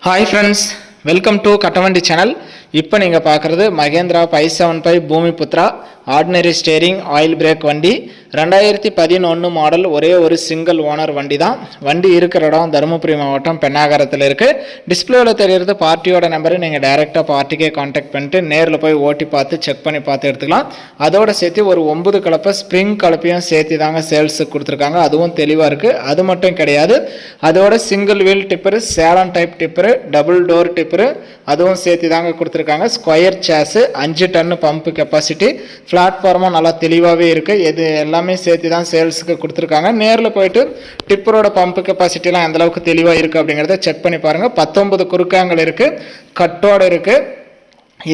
Hi friends, welcome to Kattavandi channel. இப்போ நீங்கள் பார்க்குறது Mahindra 575 Bhoomiputra ordinary steering oil brake வண்டி 2011 மாடல். ஒரே ஒரு சிங்கிள் ஓனர் வண்டி தான். வண்டி இருக்கிற இடம் தருமபுரி மாவட்டம் பெண்ணாகரத்தில் இருக்குது. டிஸ்பிளேவில் தெரிகிறது பார்ட்டியோட நம்பரு. நீங்கள் டைரெக்டாக பார்ட்டிக்கே கான்டாக்ட் பண்ணிட்டு நேரில் போய் ஓட்டி பார்த்து செக் பண்ணி பார்த்து எடுத்துக்கலாம். அதோட சேர்த்து ஒரு 9 கலப்பை ஸ்ப்ரிங் கலப்பையும் சேர்த்து தாங்க சேல்ஸுக்கு கொடுத்துருக்காங்க. அதுவும் தெளிவாக இருக்குது. அது மட்டும் கிடையாது, அதோட single wheel tipper, Salem type tipper, double door tipper அதுவும் சேர்த்து தாங்க கொடுத்துருக்காங்க. Square chassis, 5 ton pump capacity, பிளாட்ஃபார்மும் நல்லா தெளிவாகவே இருக்குது. இது எல்லாமே சேர்த்து தான் சேல்ஸுக்கு கொடுத்துருக்காங்க. நேரில் போயிட்டு டிப்பரோட பம்பு கெப்பாசிட்டிலாம் எந்தளவுக்கு தெளிவாக இருக்குது அப்படிங்கிறத செக் பண்ணி பாருங்கள். 19 குறுக்காங்கள் இருக்குது, கட்டோடு இருக்குது.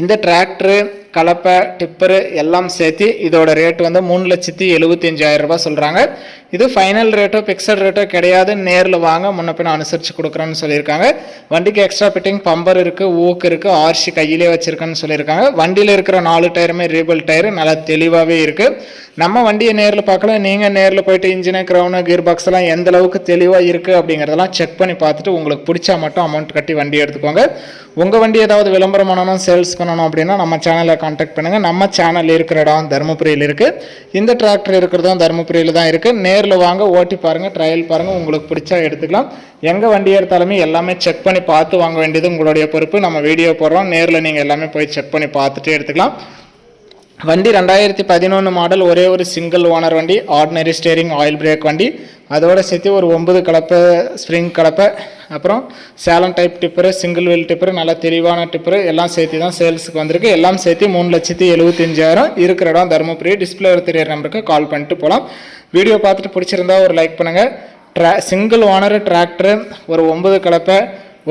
இந்த டிராக்டரு, கலப்பை, டிப்பரு எல்லாம் சேர்த்து இதோட ரேட் வந்து 3,75,000 ரூபாய் சொல்கிறாங்க. இது ஃபைனல் ரேட்டோ ஃபிக்ஸட் ரேட்டோ கிடையாது. நேரில் வாங்க, முன்ன பின்ன அனுசரித்து கொடுக்குறேன்னு சொல்லியிருக்காங்க. வண்டிக்கு எக்ஸ்ட்ரா ஃபிட்டிங் பம்பர் இருக்குது, ஊக்கு இருக்குது, ஆர்சி கையிலே வச்சுருக்கேன்னு சொல்லியிருக்காங்க. வண்டியில் இருக்கிற 4 டயருமே ரீபிள் டயரு நல்லா தெளிவாகவே இருக்குது. நம்ம வண்டியை நேரில் பார்க்கல, நீங்கள் நேரில் போயிட்டு இன்ஜினு, க்ரௌனு, கியர் பாக்ஸ் எல்லாம் எந்த அளவுக்கு தெளிவாக இருக்குது அப்படிங்கிறதெல்லாம் செக் பண்ணி பார்த்துட்டு உங்களுக்கு பிடிச்சா மட்டும் அமௌண்ட் கட்டி வண்டி எடுத்துக்கோங்க. உங்கள் வண்டி ஏதாவது விளம்பரம் பண்ணணும், சேல்ஸ் பண்ணணும் அப்படின்னா நம்ம சேனலை கான்டாக்ட் பண்ணுங்கள். நம்ம சேனல் இருக்கிற இடம் தருமபுரியில் இருக்குது. இந்த டிராக்டர் இருக்கிறதும் தருமபுரியில் தான் இருக்குது. நேரில் வாங்க, ஓட்டி பாருங்கள், ட்ரையல் பாருங்கள், உங்களுக்கு பிடிச்சா எடுத்துக்கலாம். எங்கள் வண்டி எடுத்தாலுமே எல்லாமே செக் பண்ணி பார்த்து வாங்க வேண்டியது உங்களுடைய பொறுப்பு. நம்ம வீடியோ போடுறோம், நேரில் நீங்கள் எல்லாமே போய் செக் பண்ணி பார்த்துட்டு எடுத்துக்கலாம். வண்டி 2011 மாடல், ஒரே ஒரு சிங்கிள் ஓனர் வண்டி, ஆர்டினரி ஸ்டேரிங் ஆயில் பிரேக் வண்டி. அதோட சேர்த்து ஒரு 9 கலப்பை ஸ்ப்ரிங் கலப்பை, அப்புறம் Salem type tipper, single wheel tipper, நல்லா தெளிவான டிப்பரு எல்லாம் சேர்த்து தான் சேல்ஸுக்கு வந்திருக்கு. எல்லாம் சேர்த்து 3,75,000 இருக்கிற இடம் தருமபுரி. டிஸ்பிளேவில் தெரியிற நம்பருக்கு கால் பண்ணிட்டு போகலாம். வீடியோ பார்த்துட்டு பிடிச்சிருந்தா ஒரு லைக் பண்ணுங்கள். சிங்கிள் ஓனர் டிராக்டரு, ஒரு 9 கலப்பை,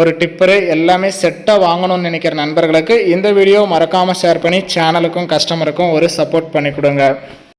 ஒரு டிப்பரு எல்லாமே செட்டாக வாங்கணும்னு நினைக்கிற நண்பர்களுக்கு இந்த வீடியோ மறக்காமல் ஷேர் பண்ணி சேனலுக்கும் கஸ்டமருக்கும் ஒரு சப்போர்ட் பண்ணி கொடுங்க.